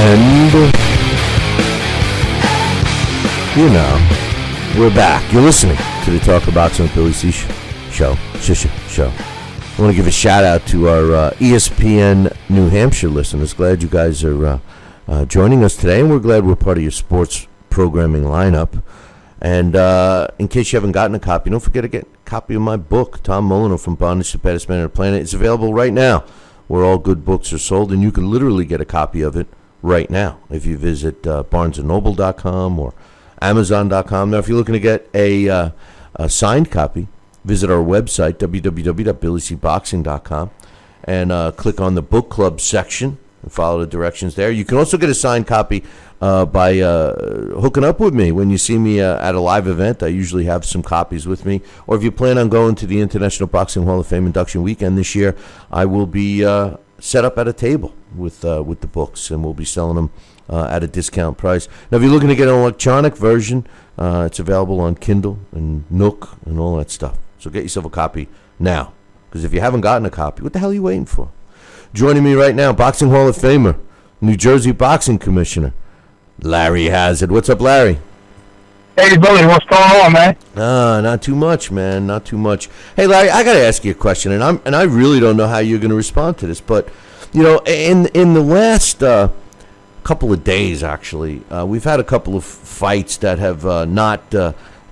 And, we're back. You're listening to the Talkin Boxing with Billy C. show. I want to give a shout out to our ESPN New Hampshire listeners. Glad you guys are joining us today, and we're glad we're part of your sports programming lineup. And in case you haven't gotten a copy, don't forget to get a copy of my book, Tom Molyneux, From Bondage to the Baddest Man on the Planet. It's available right now where all good books are sold, and you can literally get a copy of it right now if you visit barnesandnoble.com or amazon.com. Now, if you're looking to get a signed copy, visit our website, www.billycboxing.com, and click on the book club section and follow the directions there. You can also get a signed copy by hooking up with me when you see me at a live event. I usually have some copies with me. Or if you plan on going to the International Boxing Hall of Fame induction weekend this year, I will be set up at a table with the books, and we'll be selling them at a discount price. Now, if you're looking to get an electronic version, it's available on Kindle and Nook and all that stuff. So get yourself a copy now, because if you haven't gotten a copy, what the hell are you waiting for? Joining me right now, Boxing Hall of Famer, New Jersey Boxing Commissioner, Larry Hazzard. What's up, Larry? Hey, Billy, what's going on, man? Not too much, man. Not too much. Hey, Larry, I got to ask you a question, and I really don't know how you're going to respond to this, but in the last couple of days, actually, we've had a couple of fights that have not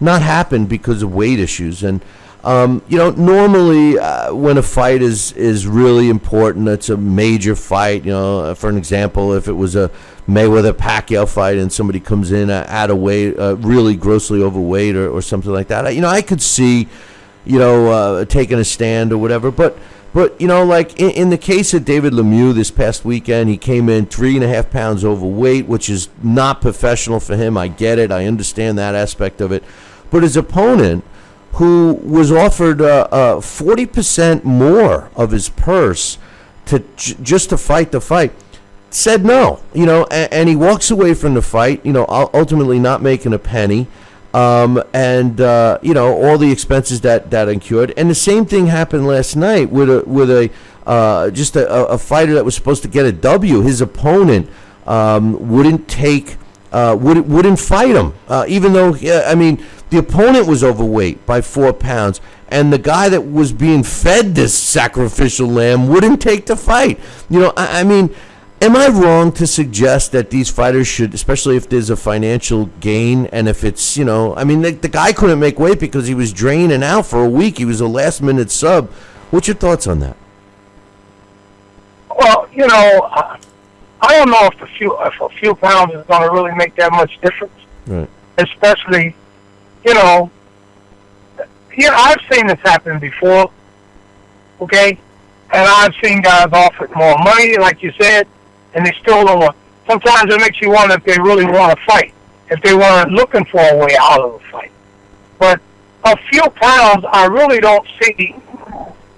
happened because of weight issues, and normally when a fight is really important, it's a major fight. For an example, if it was a Mayweather-Pacquiao fight and somebody comes in at a weight, really grossly overweight or something like that, I could see, taking a stand or whatever. But like in the case of David Lemieux this past weekend, he came in 3.5 pounds overweight, which is not professional for him. I get it. I understand that aspect of it. But his opponent, who was offered 40% more of his purse just to fight the fight, said no, and he walks away from the fight, ultimately not making a penny, and all the expenses that incurred. And the same thing happened last night with a fighter that was supposed to get a W. His opponent wouldn't fight him, even though the opponent was overweight by 4 pounds, and the guy that was being fed this sacrificial lamb wouldn't take the fight. Am I wrong to suggest that these fighters should, especially if there's a financial gain, and if it's, the guy couldn't make weight because he was draining out for a week. He was a last-minute sub. What's your thoughts on that? Well, I don't know if a few pounds is going to really make that much difference. Right. Especially, I've seen this happen before, okay? And I've seen guys offered more money, like you said, and they still don't want. Sometimes it makes you wonder if they really want to fight, if they weren't looking for a way out of the fight. But a few pounds, I really don't see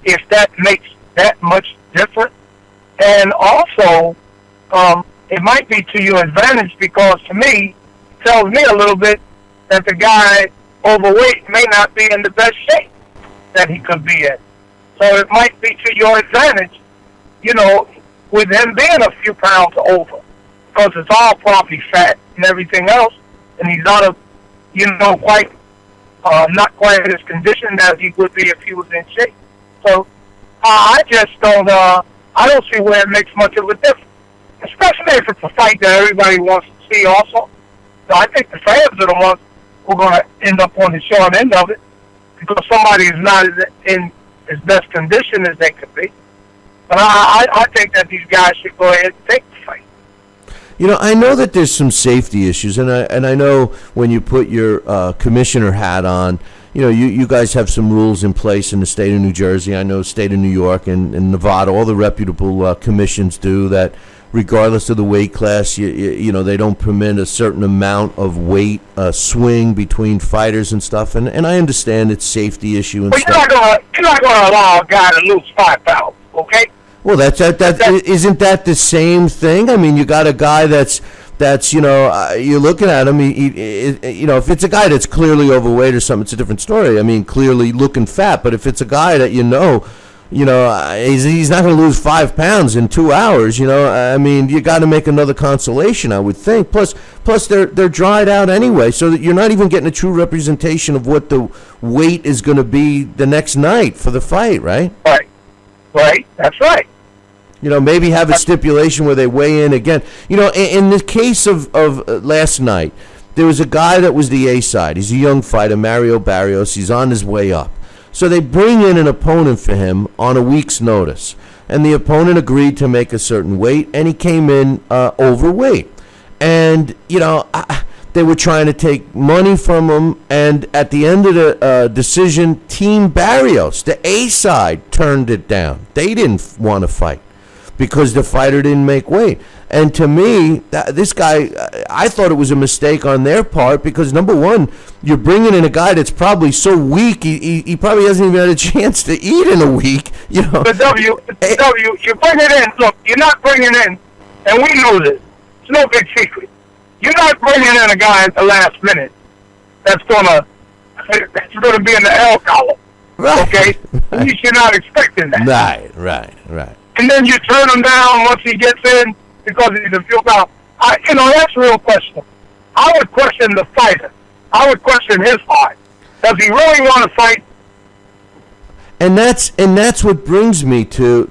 if that makes that much difference. And also, it might be to your advantage, because to me, it tells me a little bit that the guy overweight may not be in the best shape that he could be in. So it might be to your advantage, with him being a few pounds over, because it's all probably fat and everything else, and he's not not quite as conditioned as he would be if he was in shape. So I just don't see where it makes much of a difference, especially if it's a fight that everybody wants to see also. So I think the fans are the ones who are going to end up on the short end of it, because somebody is not in as best condition as they could be. But I think that these guys should go ahead and take the fight. I know that there's some safety issues, and I know when you put your commissioner hat on, you guys have some rules in place in the state of New Jersey. I know state of New York and Nevada, all the reputable commissions do that. Regardless of the weight class, they don't permit a certain amount of weight swing between fighters and stuff. And I understand it's safety issue and stuff. But you're not going to allow a guy to lose 5 pounds, okay? Well, isn't that the same thing? You got a guy that's you're looking at him. If it's a guy that's clearly overweight or something, it's a different story. Clearly looking fat. But if it's a guy that he's not going to lose 5 pounds in 2 hours. I mean, you got to make another consolation, I would think. Plus they're dried out anyway, so that you're not even getting a true representation of what the weight is going to be the next night for the fight, right? Right. That's right. Maybe have a stipulation where they weigh in again. In the case of last night, there was a guy that was the A side. He's a young fighter, Mario Barrios. He's on his way up. So they bring in an opponent for him on a week's notice. And the opponent agreed to make a certain weight, and he came in overweight. And, they were trying to take money from him. And at the end of the decision, Team Barrios, the A side, turned it down. They didn't want to fight because the fighter didn't make weight. And to me, this guy, I thought it was a mistake on their part because, number one, you're bringing in a guy that's probably so weak, he probably hasn't even had a chance to eat in a week. But W, you bring it in. Look, you're not bringing in, and we know this. It's no big secret. You're not bringing in a guy at the last minute that's gonna be in the L column. Right. Okay? At least you're not expecting that. Right. And then you turn him down once he gets in because he's a few pounds. That's a real question. I would question the fighter. I would question his heart. Does he really want to fight? And that's what brings me to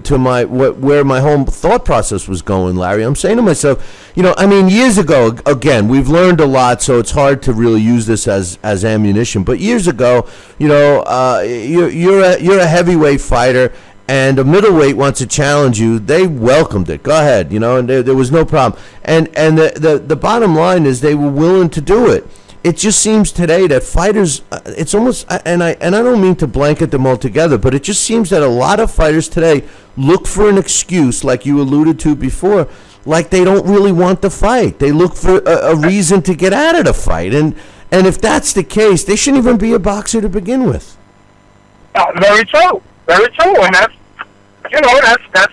where my whole thought process was going, Larry. I'm saying to myself, years ago, again, we've learned a lot, so it's hard to really use this as ammunition. But years ago, you're a heavyweight fighter, and a middleweight wants to challenge you. They welcomed it. Go ahead, and there was no problem. And the bottom line is they were willing to do it. It just seems today that fighters, it's almost, and I don't mean to blanket them all together, but it just seems that a lot of fighters today look for an excuse, like you alluded to before, like they don't really want to fight. They look for a reason to get out of the fight. And if that's the case, they shouldn't even be a boxer to begin with. Very true. Very true. And that's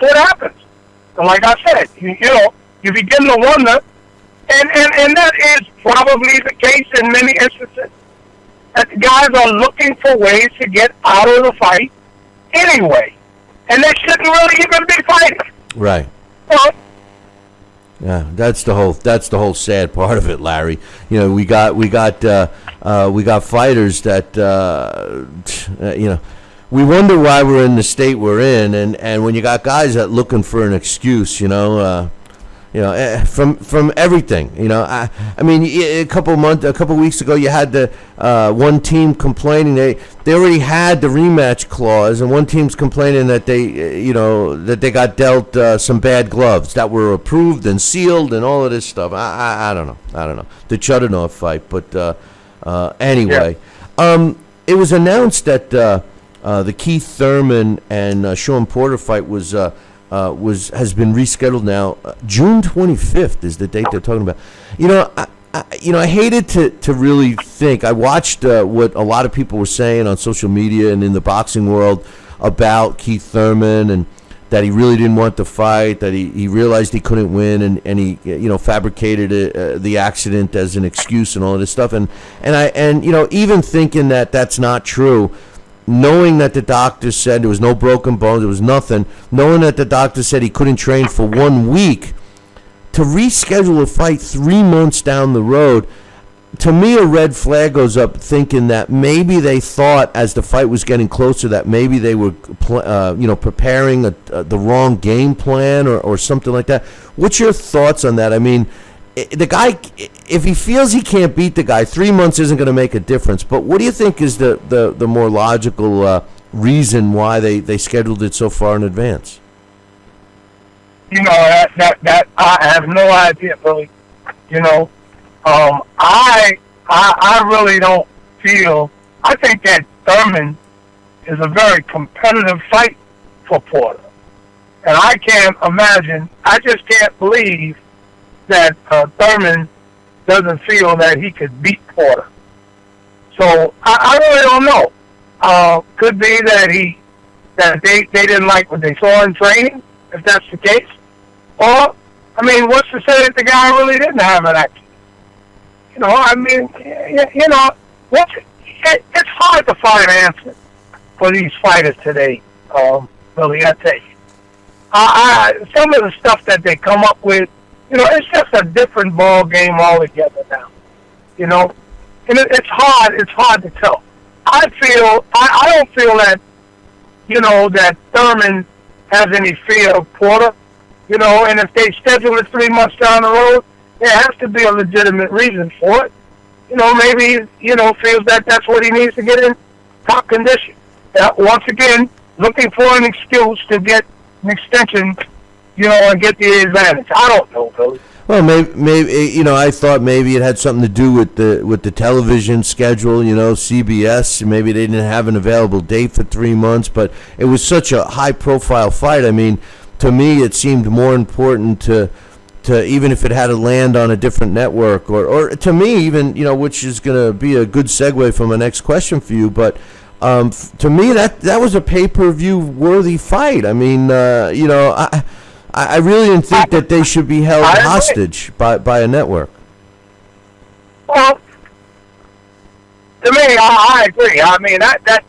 what happens. And like I said, you begin to wonder. And that is probably the case in many instances. That the guys are looking for ways to get out of the fight anyway. And they shouldn't really even be fighting. Right. Yeah, that's the whole sad part of it, Larry. We got fighters that we wonder why we're in the state we're in, and when you got guys that looking for an excuse, from everything, I mean, a couple weeks ago, you had the one team complaining they already had the rematch clause, and one team's complaining that they got dealt some bad gloves that were approved and sealed and all of this stuff. I don't know the Chudinov fight, but anyway, it was announced that the Keith Thurman and Sean Porter fight has been rescheduled now. June 25th is the date they're talking about. I hated to really think. I watched what a lot of people were saying on social media and in the boxing world about Keith Thurman, and that he really didn't want to fight, that he realized he couldn't win, and he fabricated the accident as an excuse and all of this stuff, and even thinking that that's not true. Knowing that the doctor said there was no broken bones, there was nothing, knowing that the doctor said he couldn't train for 1 week, to reschedule a fight 3 months down the road, to me a red flag goes up, thinking that maybe they thought as the fight was getting closer that maybe they were preparing the wrong game plan or something like that. What's your thoughts on that? I mean, the guy, if he feels he can't beat the guy, 3 months isn't going to make a difference. But what do you think is the more logical reason why they scheduled it so far in advance? That I have no idea, Billy. I really don't feel. I think that Thurman is a very competitive fight for Porter, and I can't imagine. I just can't believe that Thurman doesn't feel that he could beat Porter. So I really don't know. Could be that they didn't like what they saw in training, if that's the case. Or, what's to say that the guy really didn't have an accident? It's hard to find an answer for these fighters today. Billy, I tell you. Some of the stuff that they come up with, it's just a different ball game altogether now. And it's hard to tell. I don't feel that, that Thurman has any fear of Porter, and if they schedule it 3 months down the road, there has to be a legitimate reason for it. Maybe, feels that that's what he needs to get in top condition. Once again, looking for an excuse to get an extension, and get the advantage. I don't know, Billy. Well, maybe I thought maybe it had something to do with the television schedule. CBS. Maybe they didn't have an available date for 3 months, but it was such a high-profile fight. I mean, to me, it seemed more important to even if it had to land on a different network, or to me even, which is going to be a good segue for my next question for you. But to me, that was a pay-per-view worthy fight. I mean, I really didn't think that they should be held hostage by a network. Well, to me, I agree. I mean, that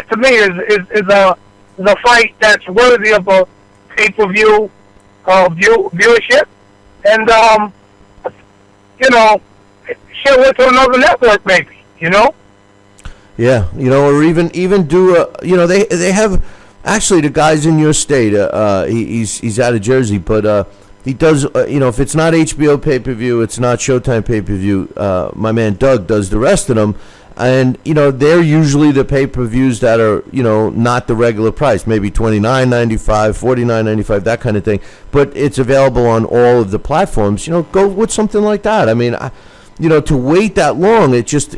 to me is a fight that's worthy of a pay-per-view viewership, and share with another network, maybe. Yeah, or even do they have. Actually, the guy's in your state. He's out of Jersey, but he does. If it's not HBO pay-per-view, it's not Showtime pay-per-view. My man Doug does the rest of them, and they're usually the pay-per-views that are not the regular price, maybe $29.95, $49.95, that kind of thing. But it's available on all of the platforms. Go with something like that. I mean, to wait that long, it just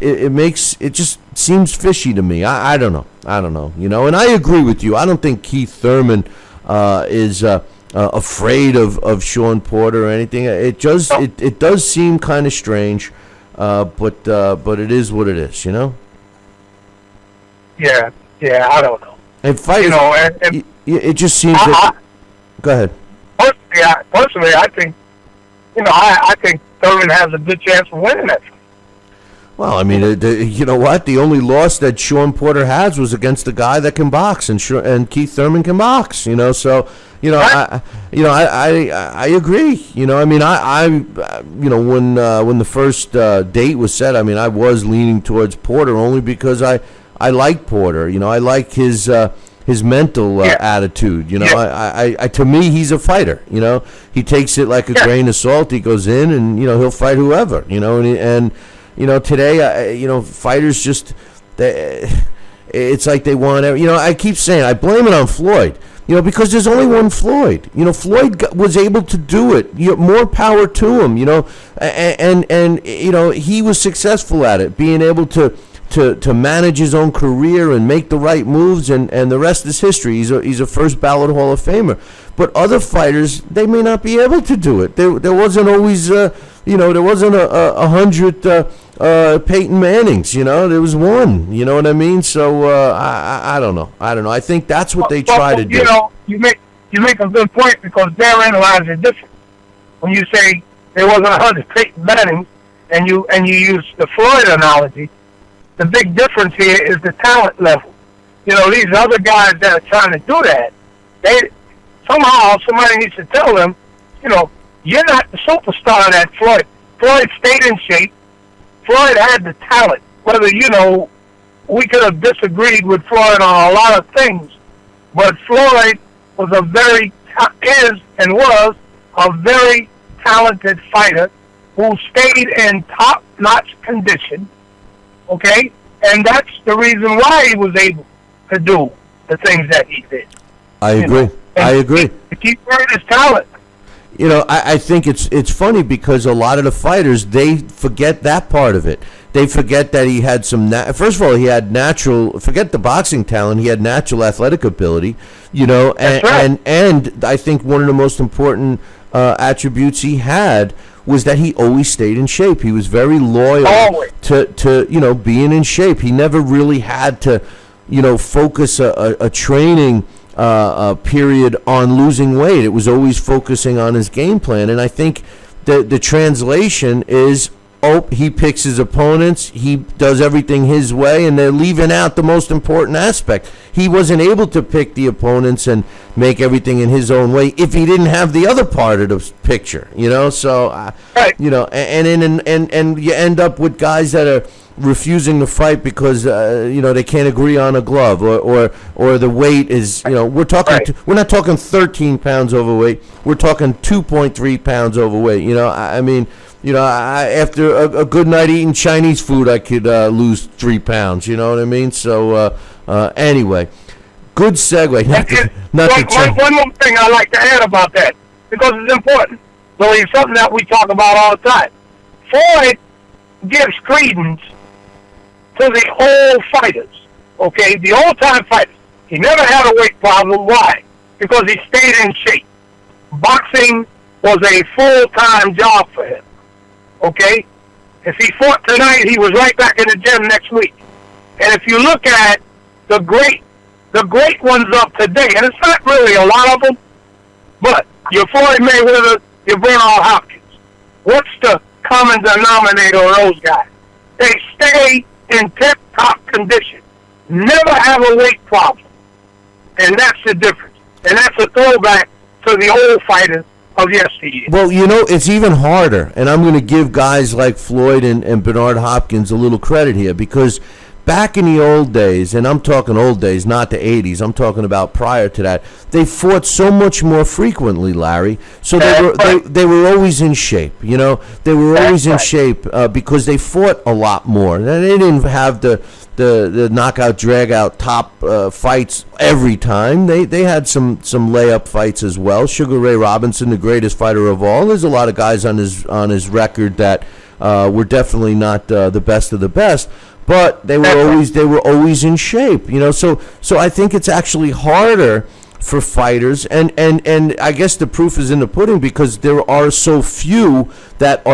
seems fishy to me. I don't know. And I agree with you. I don't think Keith Thurman is afraid of Sean Porter or anything. It does seem kind of strange, but it is what it is. Yeah, I don't know. And fight, it just seems go ahead. Personally, I think, I think Thurman has a good chance of winning that fight. Well, I mean, you know what? The only loss that Sean Porter has was against the guy that can box, and Keith Thurman can box. So right. I agree. I mean, when the first date was set, I mean, I was leaning towards Porter only because I like Porter. I like his mental attitude. To me, he's a fighter. He takes it like a grain of salt. He goes in and he'll fight whoever. Today, fighters just, it's like they want to, I keep saying, I blame it on Floyd, because there's only one Floyd. Floyd was able to do it. More power to him, and he was successful at it, being able to manage his own career and make the right moves, and the rest is history. He's a first ballot Hall of Famer. But other fighters, they may not be able to do it. There wasn't always, there wasn't a 100 Peyton Mannings. There was one. You know what I mean? So I don't know. I think that's what they try to do. You make a good point, because therein lies the difference. When you say there wasn't 100 Peyton Mannings, and you use the Floyd analogy, the big difference here is the talent level. These other guys that are trying to do that, somebody needs to tell them, you're not the superstar that Floyd. Floyd stayed in shape. Floyd had the talent. Whether, we could have disagreed with Floyd on a lot of things, but Floyd was a very talented fighter who stayed in top-notch condition. Okay? And that's the reason why he was able to do the things that he did. I agree. I agree. To keep growing his talent. I think it's funny because a lot of the fighters, they forget that part of it. They forget that he had some. First of all, he had natural. Forget the boxing talent. He had natural athletic ability. That's right. And I think one of the most important attributes he had was that he always stayed in shape. He was very loyal to being in shape. He never really had to focus a training period on losing weight. It was always focusing on his game plan, and I think the translation is he picks his opponents. He does everything his way, and they're leaving out the most important aspect. He wasn't able to pick the opponents and make everything in his own way if he didn't have the other part of the picture, So, right. And you end up with guys that are refusing to fight because they can't agree on a glove or the weight is we're talking right. We're not talking 13 pounds overweight. We're talking 2.3 pounds overweight. After a good night eating Chinese food, I could lose 3 pounds. You know what I mean? So anyway, good segue. One more thing I'd like to add about that, because it's important. So it's something that we talk about all the time. Floyd gives credence to the old fighters. Okay, the old-time fighters. He never had a weight problem. Why? Because he stayed in shape. Boxing was a full-time job for him. Okay? If he fought tonight, he was right back in the gym next week. And if you look at the great ones of today, and it's not really a lot of them, but your Floyd Mayweather, your Bernard Hopkins, what's the common denominator of those guys? They stay in tip-top condition. Never have a weight problem. And that's the difference. And that's a throwback to the old fighters of yesteryear. Well, it's even harder, and I'm going to give guys like Floyd and Bernard Hopkins a little credit here, because back in the old days, and I'm talking old days, not the 80s, I'm talking about prior to that, they fought so much more frequently, Larry. So they were always in shape, They were always in shape because they fought a lot more. And they didn't have the knockout, drag-out top fights every time. They had some layup fights as well. Sugar Ray Robinson, the greatest fighter of all. There's a lot of guys on his record that were definitely not the best of the best. But they were always in shape, So I think it's actually harder for fighters, and I guess the proof is in the pudding, because there are so few that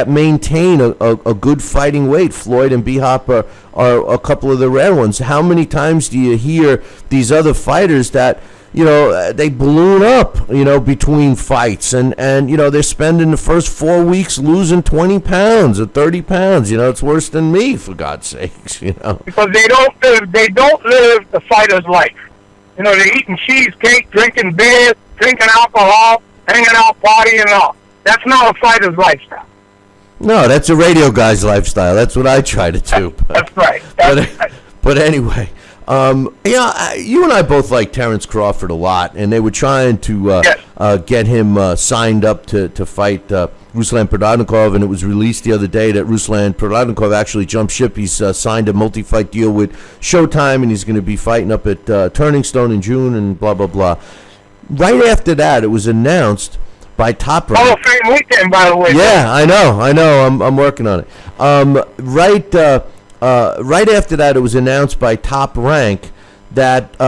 maintain a good fighting weight. Floyd and B-Hop are a couple of the rare ones. How many times do you hear these other fighters that they balloon up, between fights, and they're spending the first 4 weeks losing 20 pounds or 30 pounds. It's worse than me, for God's sakes, Because they don't live the fighter's life. They're eating cheesecake, drinking beer, drinking alcohol, hanging out, partying and all. That's not a fighter's lifestyle. No, that's a radio guy's lifestyle. That's what I try to do. That's right. But anyway. You and I both like Terrence Crawford a lot, and they were trying to get him signed up to fight Ruslan Provodnikov, and it was released the other day that Ruslan Provodnikov actually jumped ship. He's signed a multi-fight deal with Showtime, and he's going to be fighting up at Turning Stone in June, and blah, blah, blah. Right after that, it was announced by Top Rank. Hall of Fame weekend, by the way. Yeah, I know. I'm working on it. Right after that, it was announced by Top Rank that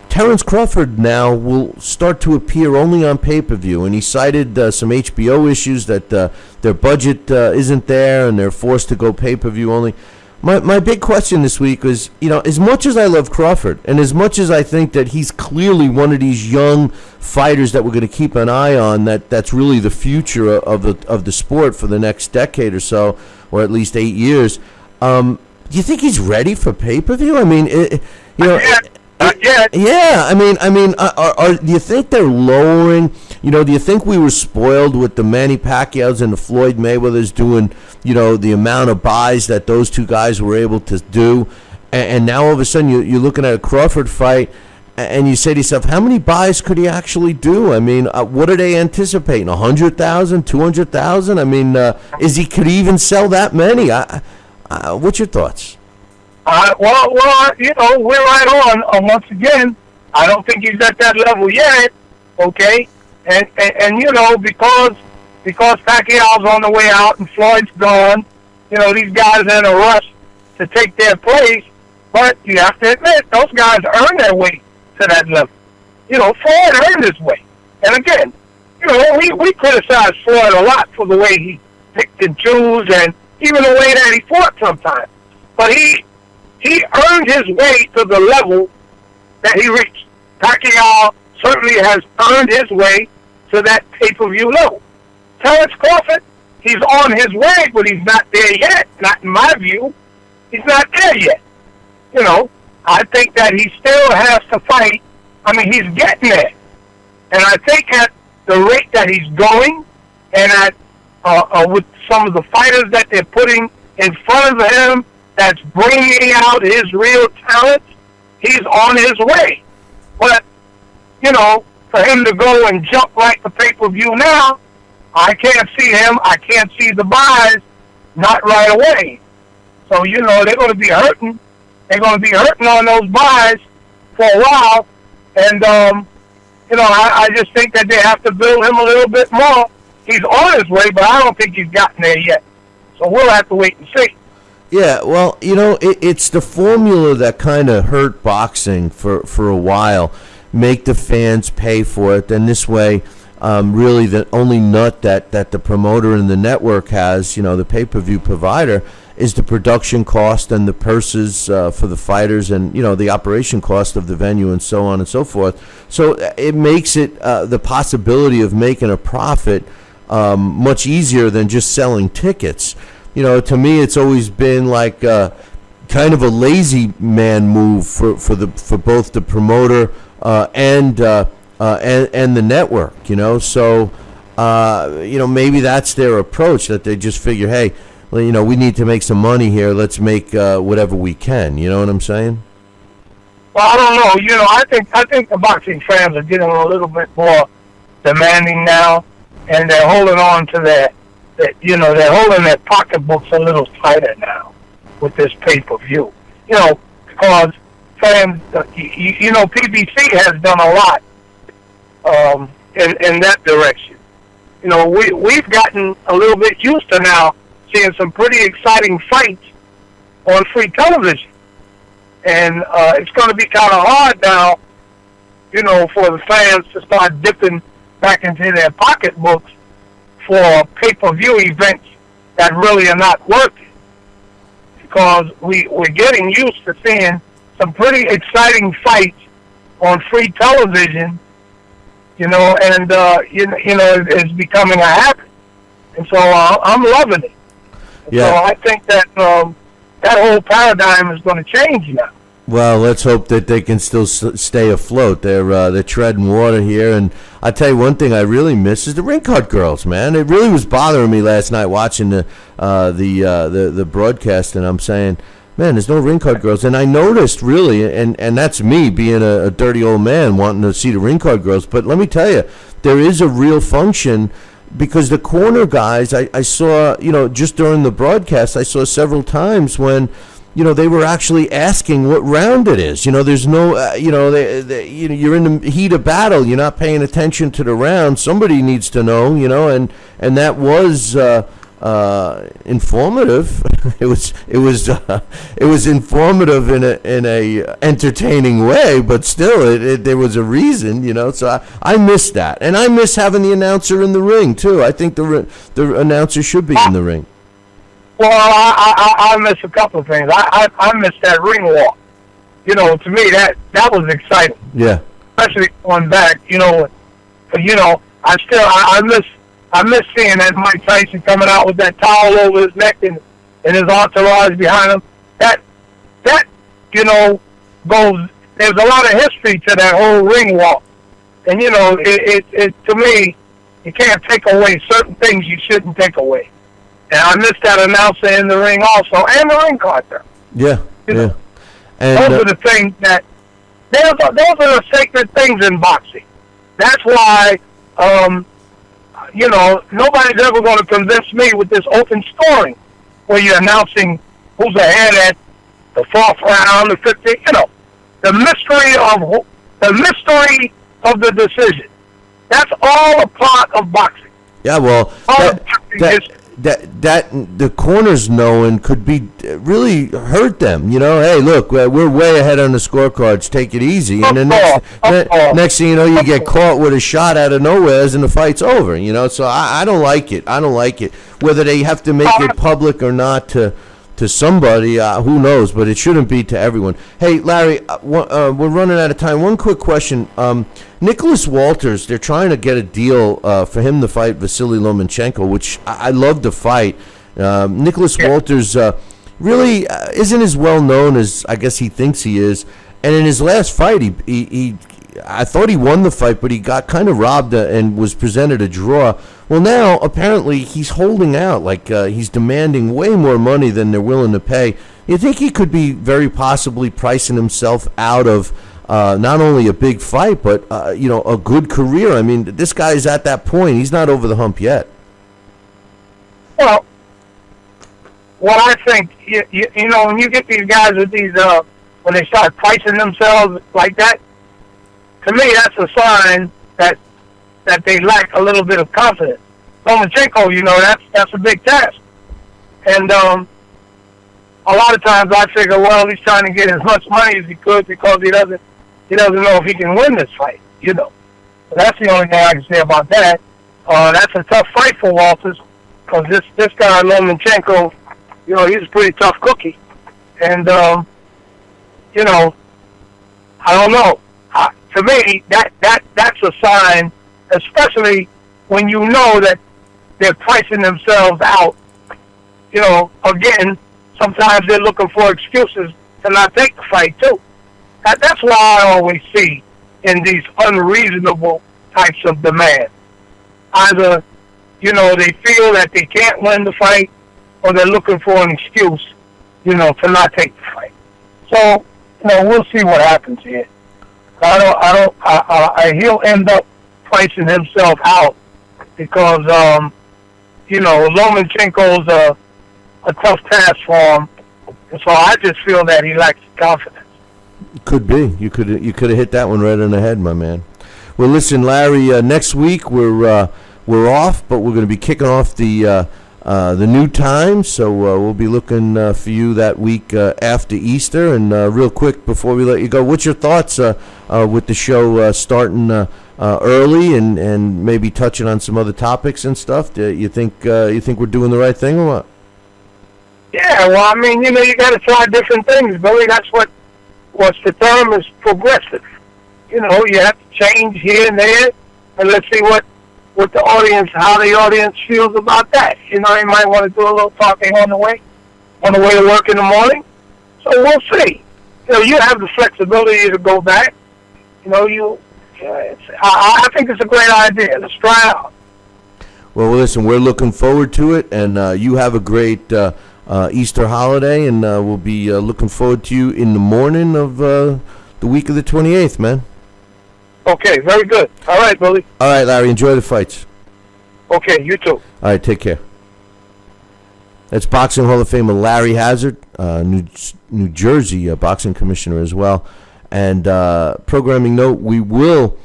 Terrence Crawford now will start to appear only on pay-per-view, and he cited some HBO issues that their budget isn't there, and they're forced to go pay-per-view only. My big question this week was, as much as I love Crawford, and as much as I think that he's clearly one of these young fighters that we're going to keep an eye on, that's really the future of the sport for the next decade or so, or at least 8 years. Do you think he's ready for pay-per-view? I mean, yeah. I mean, do you think they're lowering? Do you think we were spoiled with the Manny Pacquiao's and the Floyd Mayweathers doing, the amount of buys that those two guys were able to do, and now all of a sudden you're looking at a Crawford fight, and you say to yourself, how many buys could he actually do? I mean, what are they anticipating? 100,000, 200,000? I mean, could he even sell that many? What's your thoughts? Well, we're right on. Once again, I don't think he's at that level yet. Okay, and because Pacquiao's on the way out and Floyd's gone, these guys are in a rush to take their place. But you have to admit, those guys earned their way to that level. Floyd earned his way. And again, we criticize Floyd a lot for the way he picked and chose, and even the way that he fought sometimes. But he earned his way to the level that he reached. Pacquiao certainly has earned his way to that pay-per-view level. Terrence Crawford, he's on his way, but he's not there yet. Not in my view. He's not there yet. You know, I think that he still has to fight. I mean, he's getting there. And I think at the rate that he's going, and at with some of the fighters that they're putting in front of him, that's bringing out his real talent, he's on his way. But, you know, for him to go and jump like the pay-per-view now, I can't see him. I can't see the buys, not right away. So, you know, they're going to be hurting. They're going to be hurting on those buys for a while. And, you know, I just think that they have to build him a little bit more. He's on his way, but I don't think he's gotten there yet. So we'll have to wait and see. Yeah, well, you know, it's the formula that kind of hurt boxing for a while. Make the fans pay for it. And this way, really the only nut that the promoter and the network has, you know, the pay-per-view provider, is the production cost and the purses for the fighters and, you know, the operation cost of the venue and so on and so forth. So it makes it the possibility of making a profit much easier than just selling tickets. You know, to me, it's always been like kind of a lazy man move for both the promoter and the network. You know, so you know, maybe that's their approach, that they just figure, hey, well, you know, we need to make some money here. Let's make whatever we can. You know what I'm saying? Well, I don't know. You know, I think the boxing fans are getting a little bit more demanding now, and they're holding on to their they're holding their pocketbooks a little tighter now with this pay-per-view. You know, because fans, you know, PBC has done a lot in that direction. You know, we've gotten a little bit used to now seeing some pretty exciting fights on free television. And it's going to be kind of hard now, you know, for the fans to start dipping back into their pocketbooks for pay-per-view events that really are not working. Because we're getting used to seeing some pretty exciting fights on free television, you know, and, you know, it's becoming a habit. And so I'm loving it. Yeah. So I think that that whole paradigm is going to change now. Well, let's hope that they can still stay afloat. They're treading water here, and I tell you one thing I really miss is the ring card girls, man. It really was bothering me last night watching the broadcast, and I'm saying, man, there's no ring card girls. And I noticed really, and that's me being a dirty old man wanting to see the ring card girls. But let me tell you, there is a real function. Because the corner guys, I saw, you know, just during the broadcast, I saw several times when, you know, they were actually asking what round it is. You know, there's no, you know, you know, you're in the heat of battle. You're not paying attention to the round. Somebody needs to know, you know, and that was informative. It was informative in a entertaining way, but still, there was a reason, you know. So I miss that, and I miss having the announcer in the ring too. I think the announcer should be in the ring. Well, I miss a couple of things. I miss that ring walk. You know, to me that was exciting. Yeah. Especially going back, you know, I miss seeing that Mike Tyson coming out with that towel over his neck and his entourage behind him. That you know, goes. There's a lot of history to that whole ring walk, and you know, it to me, you can't take away certain things you shouldn't take away. And I miss that announcer in the ring also, and the ring card there. Yeah, you yeah. know, And those are the things that those are the sacred things in boxing. That's why. You know, nobody's ever going to convince me with this open scoring where you're announcing who's ahead at the 4th round, the 15th. You know, the mystery of the decision. That's all a part of boxing. yeah, well, that the corners knowing could be really hurt them. You know, hey, look, we're way ahead on the scorecards. Take it easy, and then next thing you know, you get caught with a shot out of nowhere, and the fight's over. You know, so I don't like it. I don't like it. Whether they have to make it public or not to to somebody. Who knows? But it shouldn't be to everyone. Hey, Larry, we're running out of time. One quick question. Nicholas Walters, they're trying to get a deal for him to fight Vasily Lomachenko, which I love to fight. Nicholas Walters really isn't as well known as I guess he thinks he is. And in his last fight, I thought he won the fight, but he got kind of robbed and was presented a draw. Well, now apparently he's holding out, like he's demanding way more money than they're willing to pay. You think he could be very possibly pricing himself out of not only a big fight, but a good career? I mean, this guy's at that point. He's not over the hump yet. Well, what I think, when you get these guys with these, when they start pricing themselves like that, to me, that's a sign that they lack a little bit of confidence. Lomachenko, that's a big task. And a lot of times I figure, well, he's trying to get as much money as he could because he doesn't know if he can win this fight, So that's the only thing I can say about that. That's a tough fight for Walters because this guy, Lomachenko, he's a pretty tough cookie. And, I don't know. To me, that's a sign, especially when you know that they're pricing themselves out. Again, sometimes they're looking for excuses to not take the fight, too. That's why I always see in these unreasonable types of demands. Either, they feel that they can't win the fight, or they're looking for an excuse, to not take the fight. So, we'll see what happens here. He'll end up pricing himself out because, Lomachenko's a tough task for him. And so I just feel that he lacks confidence. Could be. You could have hit that one right on the head, my man. Well, listen, Larry. Next week we're off, but we're going to be kicking off the new time. So we'll be looking for you that week after Easter. And real quick before we let you go, what's your thoughts with the show starting early and maybe touching on some other topics and stuff? You think we're doing the right thing or what? Yeah, well, I mean, you got to try different things, Billy. That's what's the term is progressive. You have to change here and there, and let's see what the audience, how the audience feels about that. You might want to do a little talking on the way to work in the morning. So we'll see. You have the flexibility to go back. I think it's a great idea. Let's try it out. Well, listen, we're looking forward to it, and you have a great Easter holiday, and we'll be looking forward to you in the morning of the week of the 28th, man. Okay, very good. All right, Billy. All right, Larry, enjoy the fights. Okay, you too. All right, take care. That's Boxing Hall of Famer Larry Hazzard, New Jersey boxing commissioner as well. And programming note, we will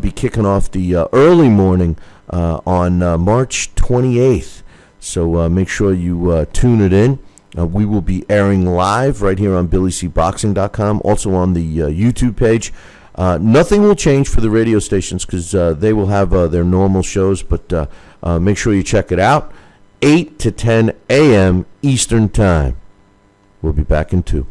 be kicking off the early morning on March 28th. So make sure you tune it in. We will be airing live right here on BillyCBoxing.com, also on the YouTube page. Nothing will change for the radio stations because they will have their normal shows, but make sure you check it out. 8 to 10 a.m. Eastern Time. We'll be back in 2.